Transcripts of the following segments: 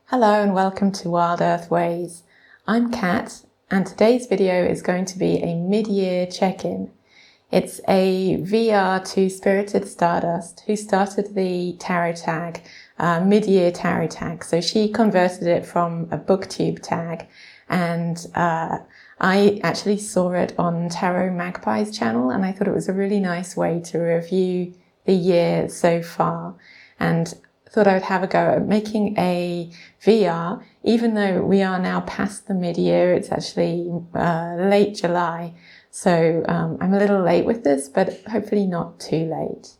Hello and welcome to Wild Earth Ways. I'm Kat and today's video is going to be a mid-year check-in. It's a VR to Spirited Stardust, who started the tarot tag, mid-year tarot tag. So she converted it from a booktube tag, and I actually saw it on Tarot Magpie's channel, and I thought it was a really nice way to review the year so far. And thought I would have a go at making a VR, even though we are now past the mid-year. It's actually late July, so I'm a little late with this, but hopefully not too late.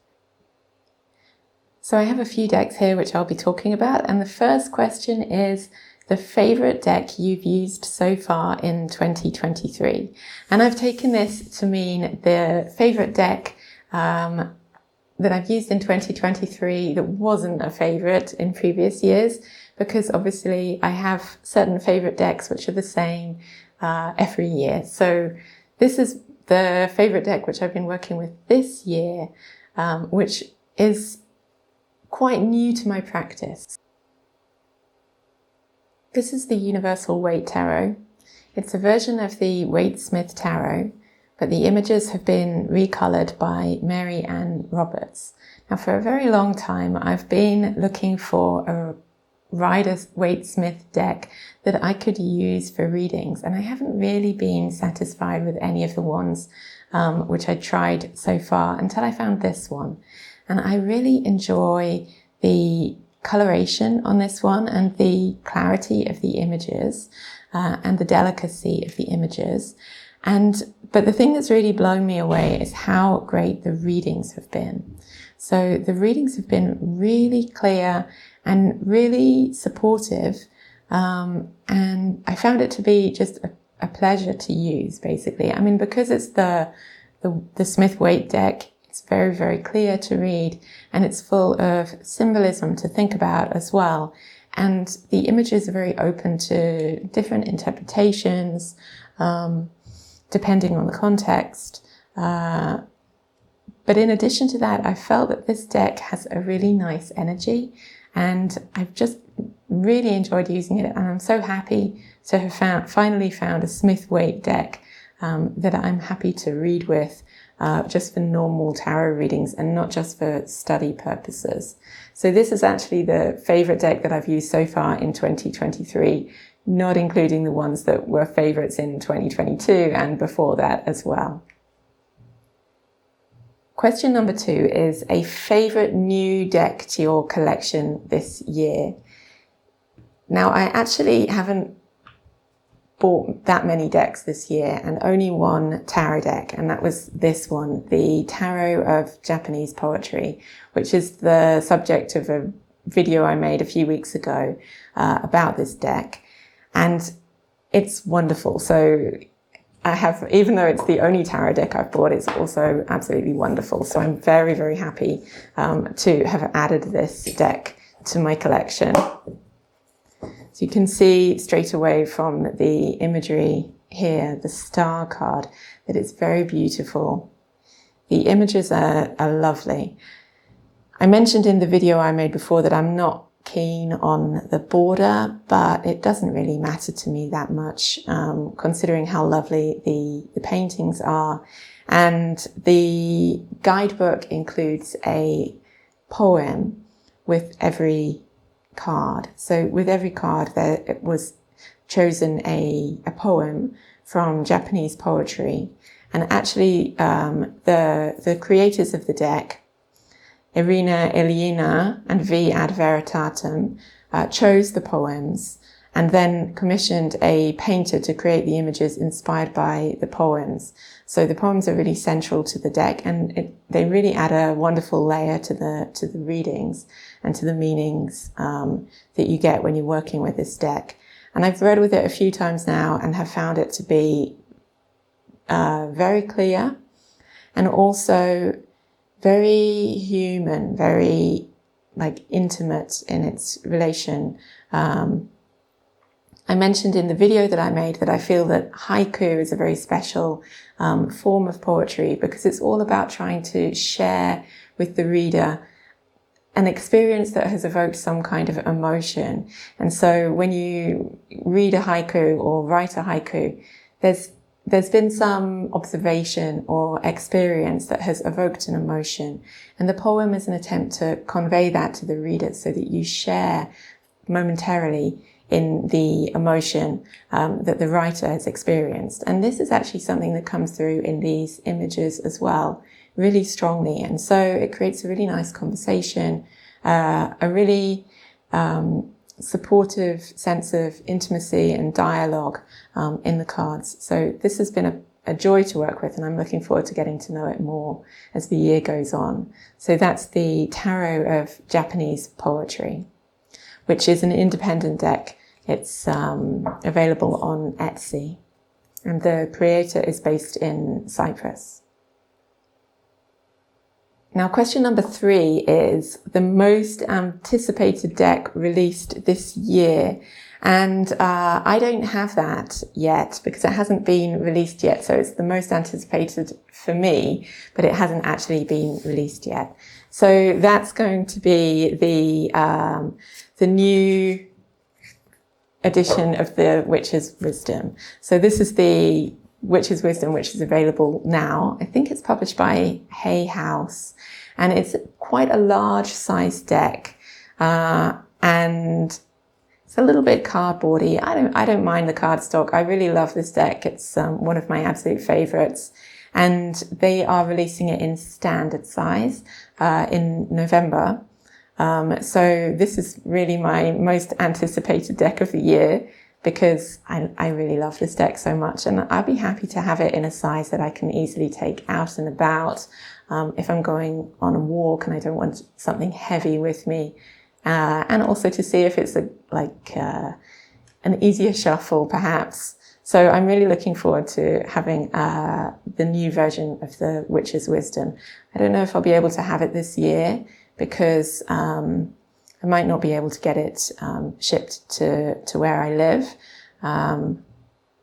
So I have a few decks here which I'll be talking about, and the first question is the favourite deck you've used so far in 2023. And I've taken this to mean the favourite deck that I've used in 2023 that wasn't a favourite in previous years, because obviously I have certain favourite decks which are the same every year. So this is the favourite deck which I've been working with this year, which is quite new to my practice. This is the Universal Waite Tarot. It's a version of the Waite Smith Tarot, but the images have been recoloured by Mary Ann Roberts. Now, for a very long time, I've been looking for a Rider-Waite Smith deck that I could use for readings, and I haven't really been satisfied with any of the ones which I tried so far until I found this one. And I really enjoy the coloration on this one and the clarity of the images and the delicacy of the images. But the thing that's really blown me away is how great the readings have been. So the readings have been really clear and really supportive. And I found it to be just a pleasure to use, basically. I mean, because it's the Smith-Waite deck, it's very, very clear to read, and it's full of symbolism to think about as well. And the images are very open to different interpretations, depending on the context. But in addition to that, I felt that this deck has a really nice energy, and I've just really enjoyed using it. And I'm so happy to have finally found a Smith-Waite deck that I'm happy to read with just for normal tarot readings and not just for study purposes. So this is actually the favourite deck that I've used so far in 2023, not including the ones that were favourites in 2022 and before that as well. Question number 2 is a favourite new deck to your collection this year. Now, I actually haven't bought that many decks this year, and only one tarot deck, and that was this one, the Tarot of Japanese Poetry, which is the subject of a video I made a few weeks ago about this deck. And it's wonderful. So I have, even though it's the only tarot deck I've bought, it's also absolutely wonderful. So I'm very, very happy to have added this deck to my collection. So you can see straight away from the imagery here, the star card, that it's very beautiful. The images are lovely. I mentioned in the video I made before that I'm not keen on the border, but it doesn't really matter to me that much, considering how lovely the paintings are. And the guidebook includes a poem with every card. So with every card there it was chosen a poem from Japanese poetry. And actually the creators of the deck, Irina Ilyina and V. Ad Veritatem, chose the poems and then commissioned a painter to create the images inspired by the poems. So the poems are really central to the deck, and they really add a wonderful layer to the readings and to the meanings that you get when you're working with this deck. And I've read with it a few times now and have found it to be very clear and also very human, very intimate in its relation. I mentioned in the video that I made that I feel that haiku is a very special form of poetry, because it's all about trying to share with the reader an experience that has evoked some kind of emotion. And so when you read a haiku or write a haiku, there's been some observation or experience that has evoked an emotion. And the poem is an attempt to convey that to the reader so that you share momentarily in the emotion that the writer has experienced. And this is actually something that comes through in these images as well, really strongly. And so it creates a really nice conversation, a really supportive sense of intimacy and dialogue in the cards. So this has been a joy to work with, and I'm looking forward to getting to know it more as the year goes on. So that's the Tarot of Japanese Poetry, which is an independent deck. It's available on Etsy, and the creator is based in Cyprus. Now, question number 3 is the most anticipated deck released this year. And I don't have that yet because it hasn't been released yet. So it's the most anticipated for me, but it hasn't actually been released yet. So that's going to be the new edition of the Witch's Wisdom. So this is the Witch's Wisdom, which is available now. I think it's published by Hay House, and it's quite a large size deck, and it's a little bit cardboardy. I don't mind the cardstock. I really love this deck. It's one of my absolute favorites, and they are releasing it in standard size in November. So this is really my most anticipated deck of the year because I really love this deck so much, and I'd be happy to have it in a size that I can easily take out and about if I'm going on a walk and I don't want something heavy with me, and also to see if it's an easier shuffle perhaps. So I'm really looking forward to having the new version of the Witch's Wisdom. I don't know if I'll be able to have it this year because I might not be able to get it shipped to where I live.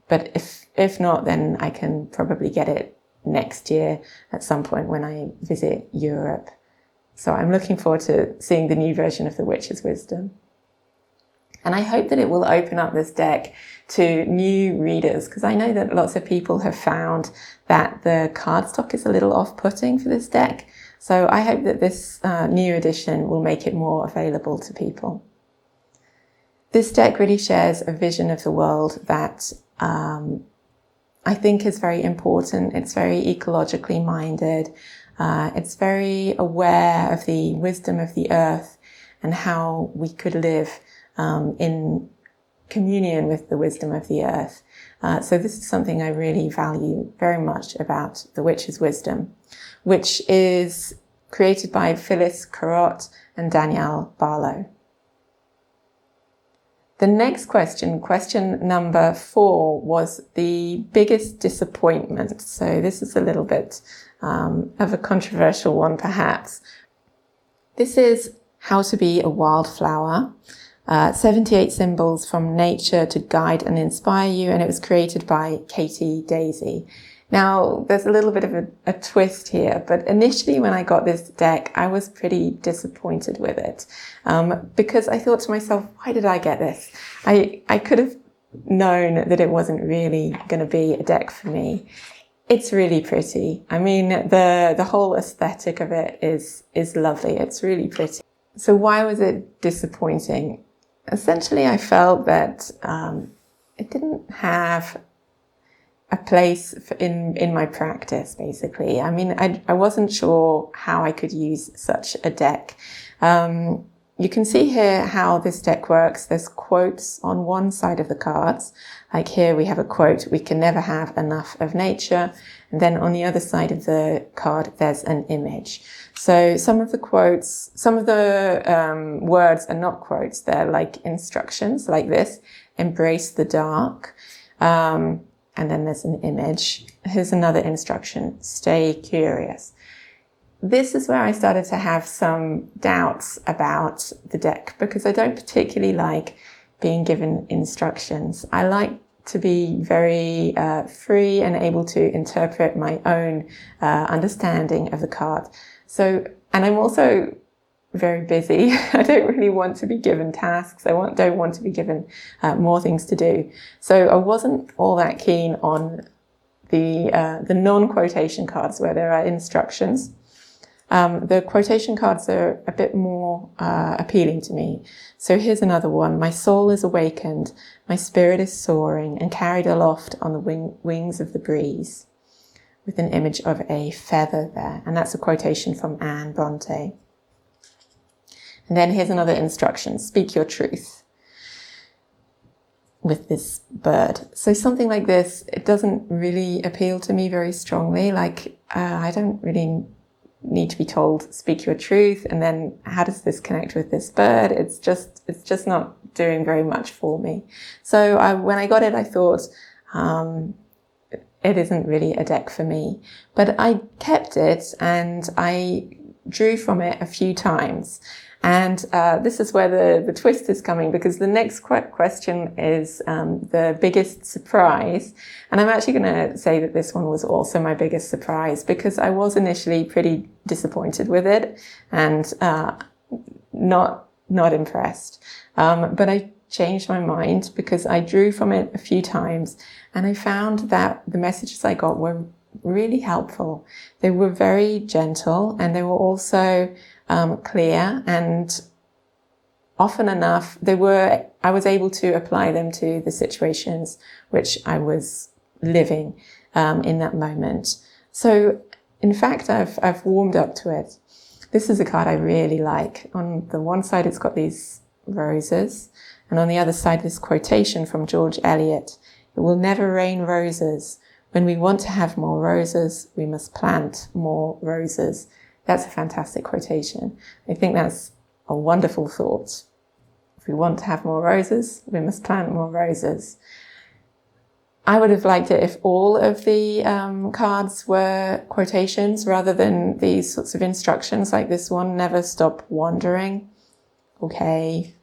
But if not, then I can probably get it next year at some point when I visit Europe. So I'm looking forward to seeing the new version of the Witch's Wisdom. And I hope that it will open up this deck to new readers, because I know that lots of people have found that the cardstock is a little off-putting for this deck. So I hope that this new edition will make it more available to people. This deck really shares a vision of the world that I think is very important. It's very ecologically minded. It's very aware of the wisdom of the earth and how we could live in communion with the wisdom of the earth. So this is something I really value very much about the Witch's Wisdom, which is created by Phyllis Carrot and Danielle Barlow. The next question, question number 4, was the biggest disappointment. So this is a little bit of a controversial one, perhaps. This is How to Be a Wildflower, 78 symbols from nature to guide and inspire you, and it was created by Katie Daisy. Now, there's a little bit of a twist here, but initially when I got this deck, I was pretty disappointed with it, because I thought to myself, why did I get this? I could have known that it wasn't really going to be a deck for me. It's really pretty. I mean, the whole aesthetic of it is lovely. It's really pretty. So why was it disappointing? Essentially, I felt that it didn't have a place in my practice, basically. I mean, I wasn't sure how I could use such a deck. You can see here how this deck works. There's quotes on one side of the cards. Like here we have a quote, "We can never have enough of nature." And then on the other side of the card, there's an image. So some of the quotes, some of the words are not quotes. They're like instructions like this: embrace the dark. And then there's an image. Here's another instruction: stay curious. This is where I started to have some doubts about the deck because I don't particularly like being given instructions. I like to be very free and able to interpret my own understanding of the card. So, and I'm also very busy. I don't really want to be given tasks. I don't want to be given more things to do. So I wasn't all that keen on the non-quotation cards where there are instructions. The quotation cards are a bit more appealing to me. So here's another one. My soul is awakened, my spirit is soaring and carried aloft on the wings of the breeze, with an image of a feather there. And that's a quotation from Anne Bronte. And then here's another instruction. Speak your truth, with this bird. So something like this, it doesn't really appeal to me very strongly. Like, I don't really need to be told, speak your truth. And then how does this connect with this bird? It's just not doing very much for me. So when I got it, I thought, it isn't really a deck for me, but I kept it and I drew from it a few times. And this is where the twist is coming, because the next question is the biggest surprise. And I'm actually going to say that this one was also my biggest surprise, because I was initially pretty disappointed with it and not impressed. But I changed my mind because I drew from it a few times and I found that the messages I got were really helpful. They were very gentle and they were also clear, and often enough I was able to apply them to the situations which I was living in that moment. So in fact, I've warmed up to it. This is a card I really like. On the one side, it's got these roses, and on the other side, this quotation from George Eliot: "It will never rain roses. When we want to have more roses, we must plant more roses." That's a fantastic quotation. I think that's a wonderful thought. If we want to have more roses, we must plant more roses. I would have liked it if all of the cards were quotations rather than these sorts of instructions like this one, never stop wandering. Okay.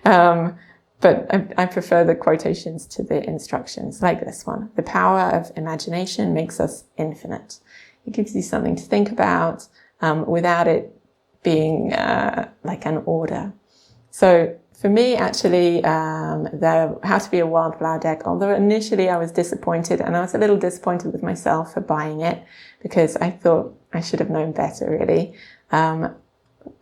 But I prefer the quotations to the instructions, like this one. The power of imagination makes us infinite. It gives you something to think about without it being like an order. So for me, actually, the How to Be a Wildflower deck, although initially I was disappointed, and I was a little disappointed with myself for buying it because I thought I should have known better, really.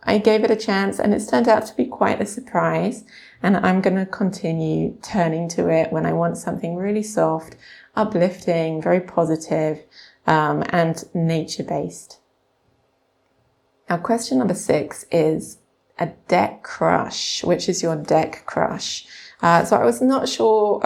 I gave it a chance and it's turned out to be quite a surprise, and I'm going to continue turning to it when I want something really soft, uplifting, very positive, and nature-based. Now, question number 6 is a deck crush. Which is your deck crush? So I was not sure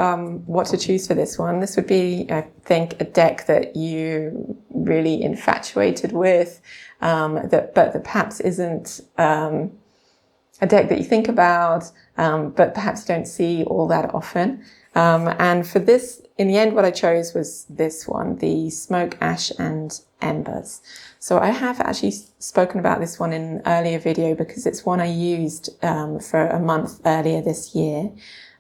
what to choose for this one. This would be, I think, a deck that you really infatuated with, but that perhaps isn't a deck that you think about, but perhaps don't see all that often. And for this, in the end, what I chose was this one, the Smoke, Ash and Embers. So I have actually spoken about this one in an earlier video because it's one I used for a month earlier this year.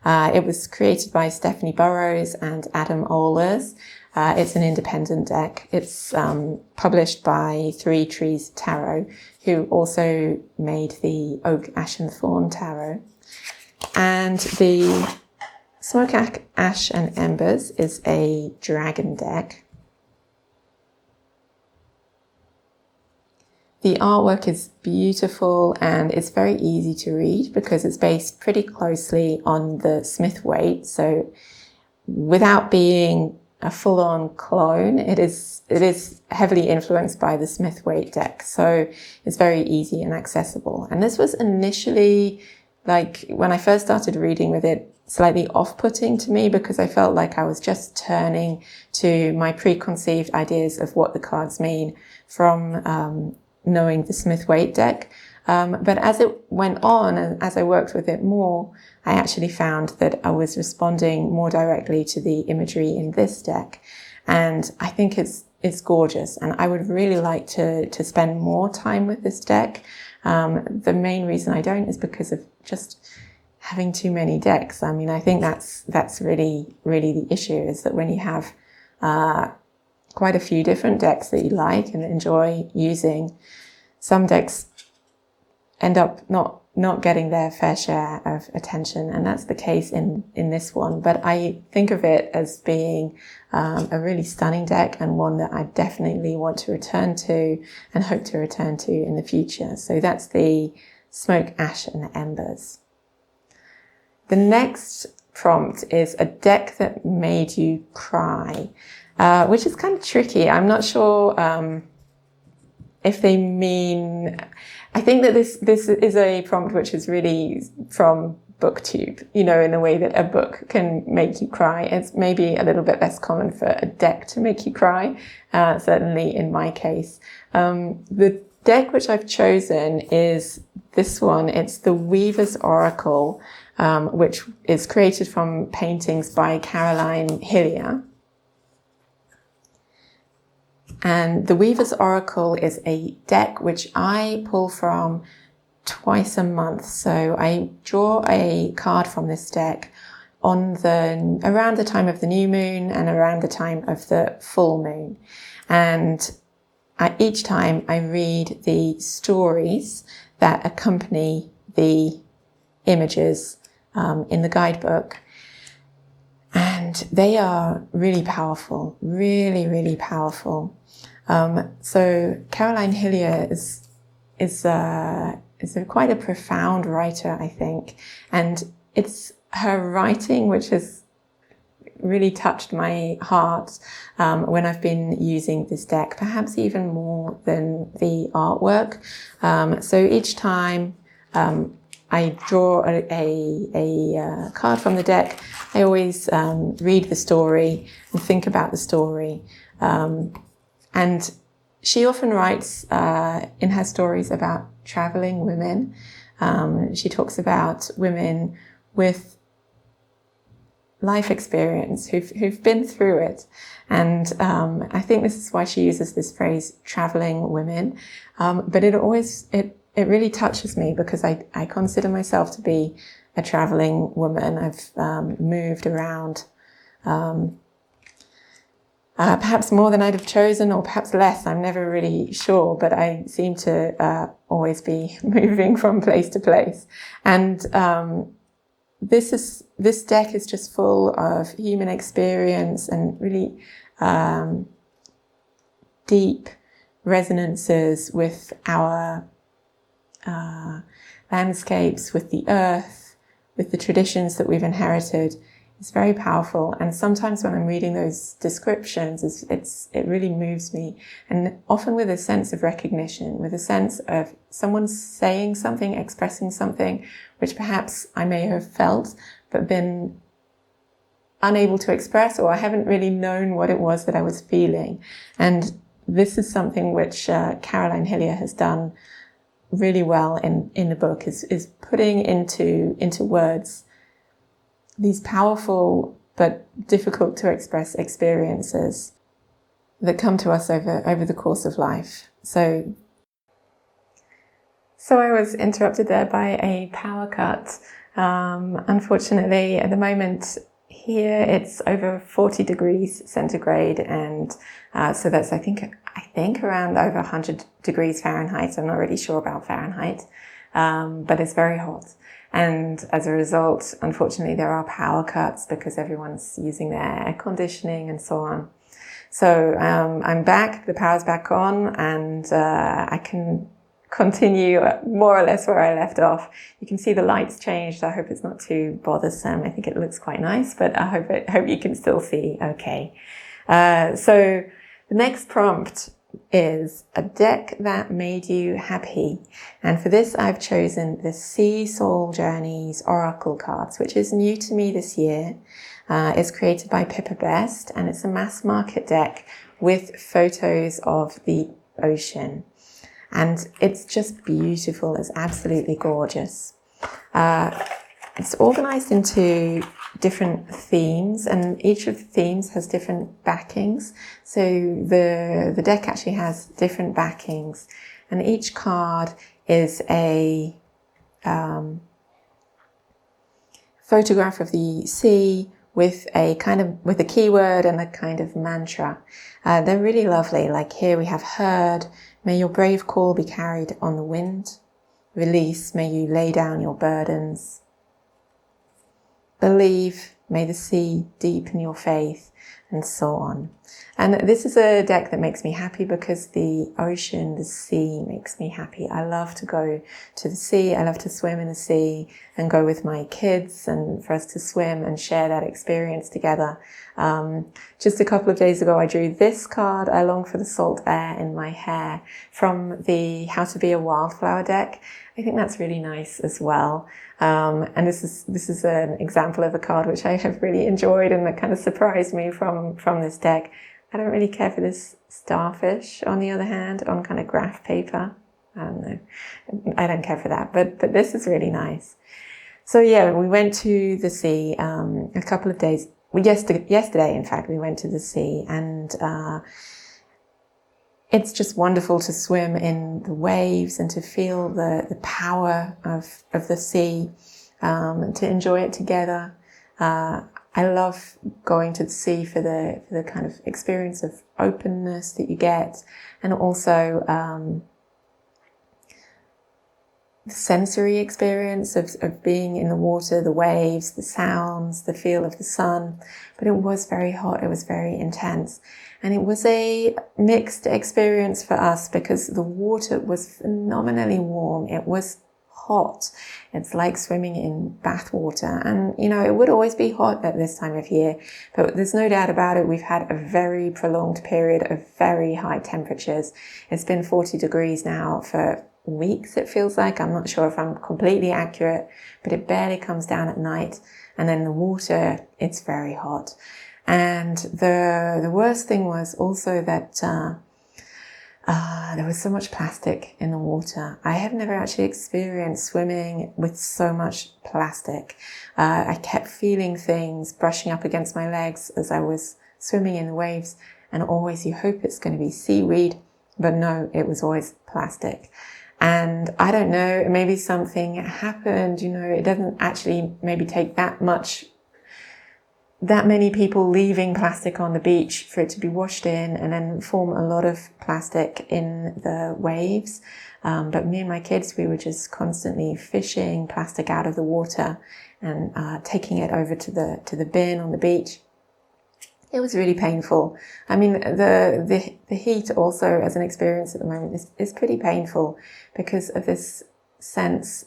It was created by Stephanie Burrows and Adam Ohlers. It's an independent deck. It's published by Three Trees Tarot, who also made the Oak, Ash and Thorn Tarot. And the Smoke, Ash and Embers is a dragon deck. The artwork is beautiful and it's very easy to read because it's based pretty closely on the Smith-Waite. So without being a full-on clone, it is heavily influenced by the Smith-Waite deck. So it's very easy and accessible. And this was initially, like when I first started reading with it, slightly off-putting to me because I felt like I was just turning to my preconceived ideas of what the cards mean from knowing the Smith-Waite deck. But as it went on and as I worked with it more, I actually found that I was responding more directly to the imagery in this deck. And I think it's gorgeous. And I would really like to spend more time with this deck. The main reason I don't is because of just having too many decks. I mean, I think that's really, really the issue, is that when you have quite a few different decks that you like and enjoy using, some decks end up not getting their fair share of attention, and that's the case in this one. But I think of it as being a really stunning deck, and one that I definitely want to return to and hope to return to in the future. So that's the Smoke, Ash and Embers. The next prompt is a deck that made you cry, which is kind of tricky. I'm not sure if they mean... I think that this is a prompt which is really from BookTube, in a way that a book can make you cry. It's maybe a little bit less common for a deck to make you cry, certainly in my case. The deck which I've chosen is this one. It's the Weaver's Oracle, which is created from paintings by Caroline Hillier. And the Weaver's Oracle is a deck which I pull from twice a month. So I draw a card from this deck around the time of the new moon and around the time of the full moon. And each time I read the stories that accompany the images in the guidebook. And they are really powerful, really, really powerful. So Caroline Hillier is quite a profound writer, I think. And it's her writing which has really touched my heart when I've been using this deck, perhaps even more than the artwork. So each time I draw a card from the deck, I always read the story and think about the story. And she often writes in her stories about traveling women. She talks about women with life experience who've been through it. And I think this is why she uses this phrase, traveling women. But it really touches me because I consider myself to be a traveling woman. I've moved around, perhaps more than I'd have chosen, or perhaps less. I'm never really sure, but I seem to always be moving from place to place. And this deck is just full of human experience and really deep resonances with our landscapes, with the earth, with the traditions that we've inherited. It's very powerful. And sometimes when I'm reading those descriptions, it really moves me. And often with a sense of recognition, with a sense of someone saying something, expressing something, which perhaps I may have felt, but been unable to express, or I haven't really known what it was that I was feeling. And this is something which Caroline Hillier has done really well in the book, is putting into words these powerful but difficult to express experiences that come to us over the course of life. So I was interrupted there by a power cut. Unfortunately, at the moment here it's over 40 degrees centigrade, and so that's I think around over 100 degrees Fahrenheit. I'm not really sure about Fahrenheit, but it's very hot. And as a result, unfortunately, there are power cuts because everyone's using their air conditioning and so on. So I'm back, the power's back on, and I can continue more or less where I left off. You can see the lights changed. I hope it's not too bothersome. I think it looks quite nice, but I hope you can still see okay. So the next prompt is a deck that made you happy. And for this, I've chosen the Sea Soul Journeys Oracle cards, which is new to me this year. It's created by Pippa Best, and it's a mass market deck with photos of the ocean. And it's just beautiful. It's absolutely gorgeous. It's organized into different themes, and each of the themes has different backings. So the deck actually has different backings, and each card is a photograph of the sea with a keyword and a kind of mantra. They're really lovely. Like here we have heard, may your brave call be carried on the wind. Release, may you lay down your burdens. Believe, may the sea deepen your faith, and so on. And this is a deck that makes me happy because the ocean, the sea makes me happy. I love to go to the sea. I love to swim in the sea and go with my kids and for us to swim and share that experience together. Just a couple of days ago, I drew this card, I Long for the Salt Air in My Hair, from the How to Be a Wildflower deck. I think that's really nice as well. And this is an example of a card which I have really enjoyed and that kind of surprised me from this deck. I don't really care for this starfish, on the other hand, on kind of graph paper. I don't know. I don't care for that, but this is really nice. So yeah, we went to the sea a couple of days. Yesterday, in fact, we went to the sea, and it's just wonderful to swim in the waves and to feel the power of the sea, and to enjoy it together. I love going to the sea for the kind of experience of openness that you get, and also the sensory experience of being in the water, the waves, the sounds, the feel of the sun. But it was very hot, it was very intense. And it was a mixed experience for us because the water was phenomenally warm. It was hot. It's like swimming in bath water. And, you know, it would always be hot at this time of year, but there's no doubt about it. We've had a very prolonged period of very high temperatures. It's been 40 degrees now for weeks, it feels like. I'm not sure if I'm completely accurate, but it barely comes down at night. And then the water, it's very hot. And the worst thing was also that there was so much plastic in the water. I have never actually experienced swimming with so much plastic. I kept feeling things brushing up against my legs as I was swimming in the waves, and always you hope it's going to be seaweed, but no, it was always plastic. And I don't know, maybe something happened, you know, it doesn't actually maybe take that many people leaving plastic on the beach for it to be washed in and then form a lot of plastic in the waves. But me and my kids, we were just constantly fishing plastic out of the water and taking it over to the bin on the beach. It was really painful. I mean, the heat also as an experience at the moment is pretty painful because of this sense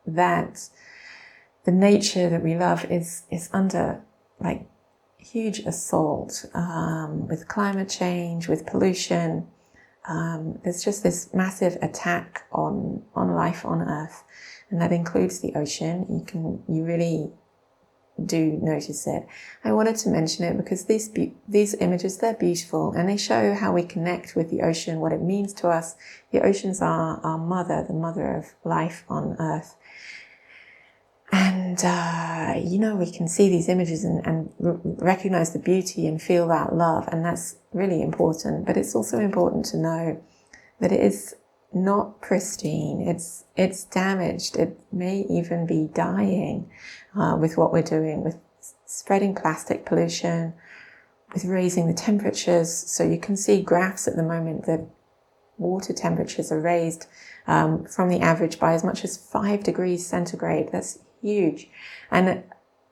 that the nature that we love is under like huge assault, with climate change, with pollution. There's just this massive attack on life on Earth, and that includes the ocean. You really do notice it. I wanted to mention it because these images, they're beautiful and they show how we connect with the ocean, what it means to us. The oceans are our mother, the mother of life on Earth. And, you know, we can see these images and recognize the beauty and feel that love. And that's really important. But it's also important to know that it is not pristine. It's damaged. It may even be dying with what we're doing, with spreading plastic pollution, with raising the temperatures. So you can see graphs at the moment that water temperatures are raised from the average by as much as 5 degrees centigrade. That's huge. And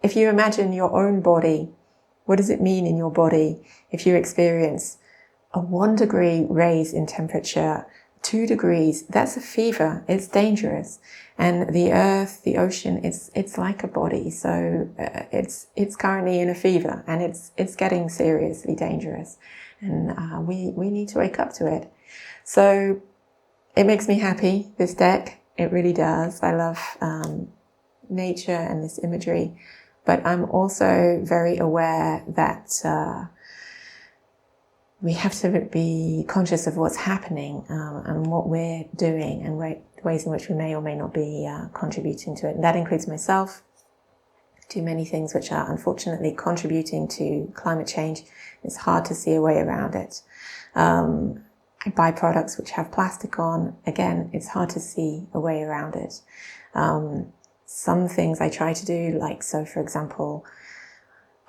if you imagine your own body, what does it mean in your body if you experience a 1 degree raise in temperature, 2 degrees? That's a fever. It's dangerous. And the earth, the ocean, it's like a body. So it's currently in a fever, and it's getting seriously dangerous. And we need to wake up to it. So it makes me happy, this deck. It really does. I love nature and this imagery, but I'm also very aware that we have to be conscious of what's happening and what we're doing and ways in which we may or may not be contributing to it. And that includes myself. Do many things which are unfortunately contributing to climate change. It's hard to see a way around it. I buy products which have plastic on. Again, it's hard to see a way around it. Some things I try to do, like, so for example,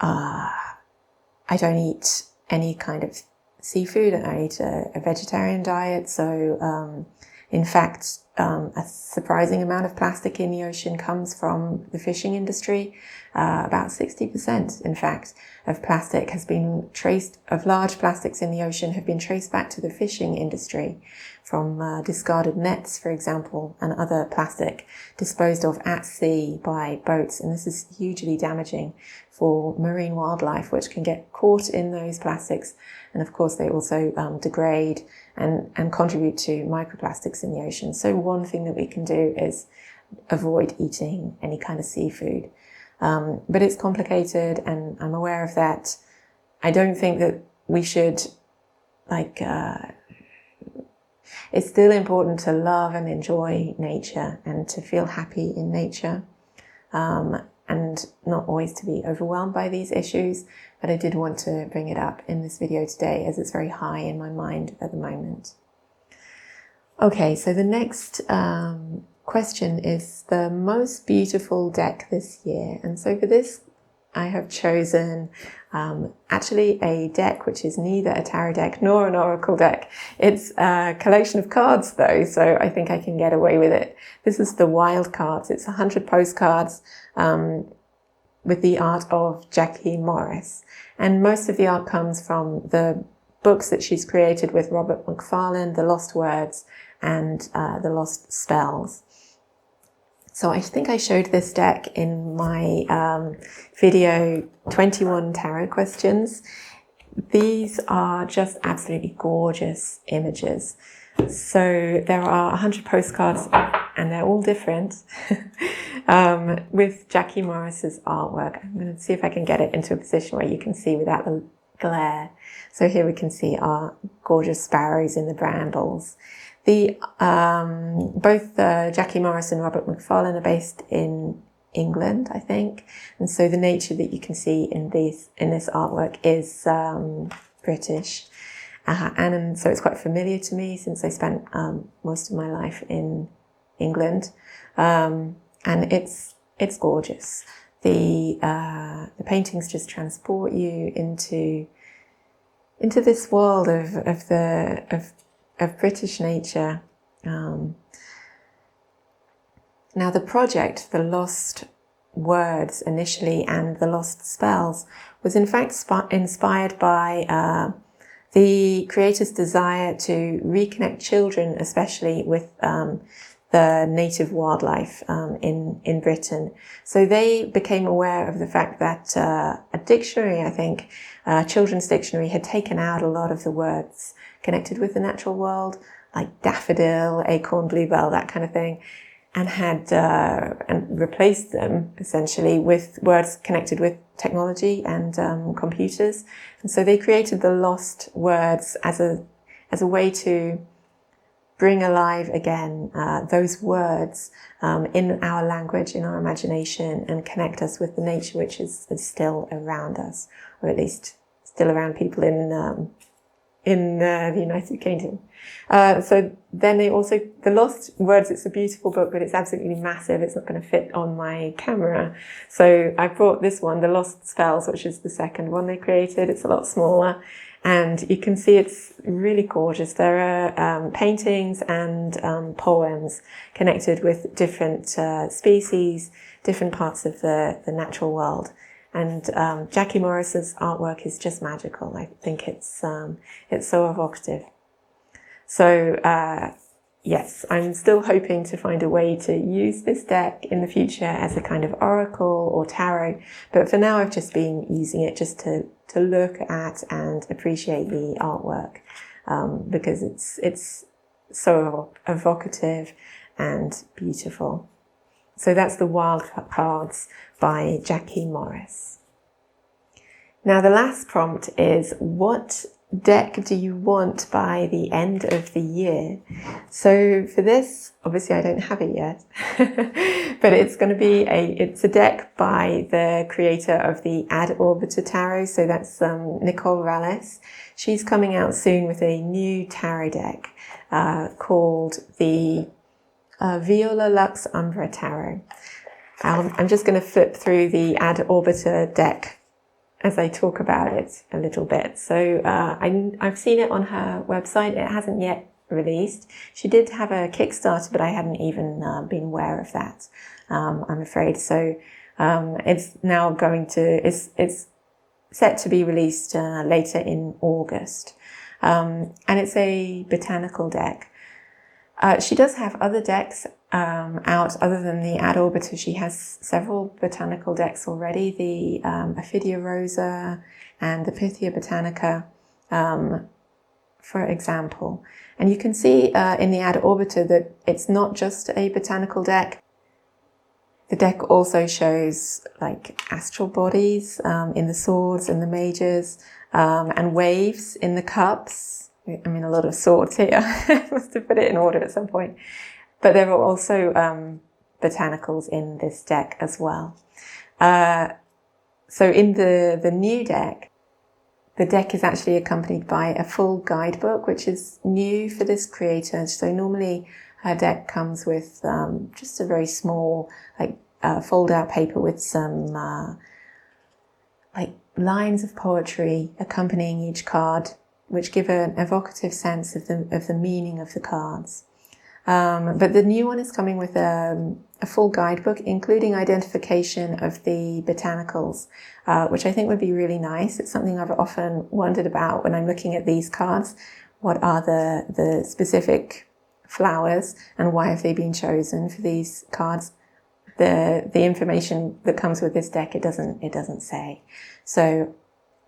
I don't eat any kind of seafood. I eat a vegetarian diet. So, in fact, a surprising amount of plastic in the ocean comes from the fishing industry. About 60%, in fact, of plastic has been traced, of large plastics in the ocean have been traced back to the fishing industry from discarded nets, for example, and other plastic disposed of at sea by boats. And this is hugely damaging for marine wildlife, which can get caught in those plastics. And of course, they also degrade and contribute to microplastics in the ocean. So one thing that we can do is avoid eating any kind of seafood. But it's complicated, and I'm aware of that. I don't think that we should, it's still important to love and enjoy nature and to feel happy in nature, and not always to be overwhelmed by these issues. But I did want to bring it up in this video today as it's very high in my mind at the moment. Okay, so the next question is the most beautiful deck this year. And so for this, I have chosen actually a deck which is neither a tarot deck nor an oracle deck. It's a collection of cards though, so I think I can get away with it. This is the Wild Cards. It's 100 postcards with the art of Jackie Morris. And most of the art comes from the books that she's created with Robert McFarlane, The Lost Words and The Lost Spells. So I think I showed this deck in my video 21 tarot questions. These are just absolutely gorgeous images. So there are 100 postcards and they're all different with Jackie Morris's artwork. I'm going to see if I can get it into a position where you can see without the glare. So here we can see our gorgeous sparrows in the brambles. Both Jackie Morris and Robert McFarlane are based in England, I think, and so the nature that you can see in this artwork is British, and so it's quite familiar to me since I spent most of my life in England, and it's gorgeous. The paintings just transport you into this world of British nature. Now the project, The Lost Words initially and The Lost Spells, was in fact inspired by the creator's desire to reconnect children, especially with the native wildlife in Britain. So they became aware of the fact that a dictionary, I think, children's dictionary, had taken out a lot of the words connected with the natural world, like daffodil, acorn, bluebell, that kind of thing, and had and replaced them essentially with words connected with technology and computers. And so they created the Lost Words as a way to bring alive again those words in our language, in our imagination, and connect us with the nature which is still around us, or at least still around people in the United Kingdom. So then they also, The Lost Words, it's a beautiful book, but it's absolutely massive. It's not going to fit on my camera. So I brought this one, The Lost Spells, which is the second one they created. It's a lot smaller. And you can see it's really gorgeous. There are paintings and poems connected with different species, different parts of the natural world. And Jackie Morris's artwork is just magical. I think it's so evocative. So yes, I'm still hoping to find a way to use this deck in the future as a kind of oracle or tarot. But for now, I've just been using it just to look at and appreciate the artwork because it's so evocative and beautiful. So that's the Wild Cards by Jackie Morris. Now the last prompt is, what deck do you want by the end of the year? So for this, obviously I don't have it yet, but it's going to be it's a deck by the creator of the Ad Orbita Tarot. So that's Nicole. She's coming out soon with a new tarot deck called the Viola Lux Umbra Tarot. I'm just going to flip through the Ad Orbita deck as I talk about it a little bit. So I've seen it on her website. It hasn't yet released. She did have a Kickstarter, but I hadn't even been aware of that, I'm afraid. So it's now it's set to be released later in August. And it's a botanical deck. She does have other decks out other than the Ad Orbiter. She has several botanical decks already, the Aphidia rosa and the Pythia botanica, for example. And you can see in the Ad Orbiter that it's not just a botanical deck. The deck also shows like astral bodies in the swords and the mages, and waves in the cups. I mean, a lot of swords here. I must have put it in order at some point. But there are also botanicals in this deck as well. So in the new deck, the deck is actually accompanied by a full guidebook, which is new for this creator. So normally her deck comes with just a very small, like fold-out paper with some like lines of poetry accompanying each card, which give an evocative sense of the meaning of the cards. But the new one is coming with a full guidebook, including identification of the botanicals, which I think would be really nice. It's something I've often wondered about when I'm looking at these cards. What are the specific flowers and why have they been chosen for these cards? The information that comes with this deck, it doesn't say. So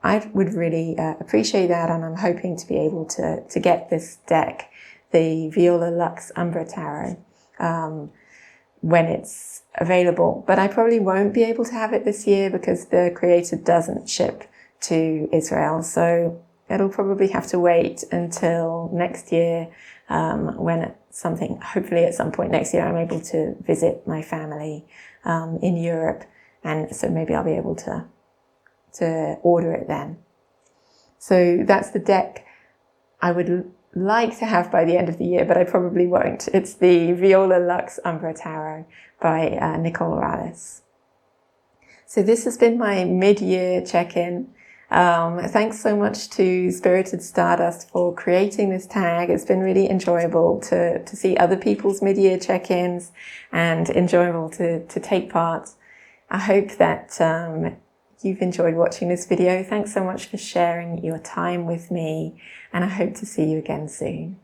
I would really appreciate that, and I'm hoping to be able to get this deck, the Viola Lux Umbra Tarot, when it's available. But I probably won't be able to have it this year because the creator doesn't ship to Israel. So it'll probably have to wait until next year, when hopefully at some point next year, I'm able to visit my family in Europe. And so maybe I'll be able to order it then. So that's the deck I would like to have by the end of the year, but I probably won't. It's the Viola Lux Umbra Tarot by Nicole. So this has been my mid-year check-in. Thanks so much to Spirited Stardust for creating this tag. It's been really enjoyable to see other people's mid-year check-ins and enjoyable to take part. I hope that you've enjoyed watching this video. Thanks so much for sharing your time with me, and I hope to see you again soon.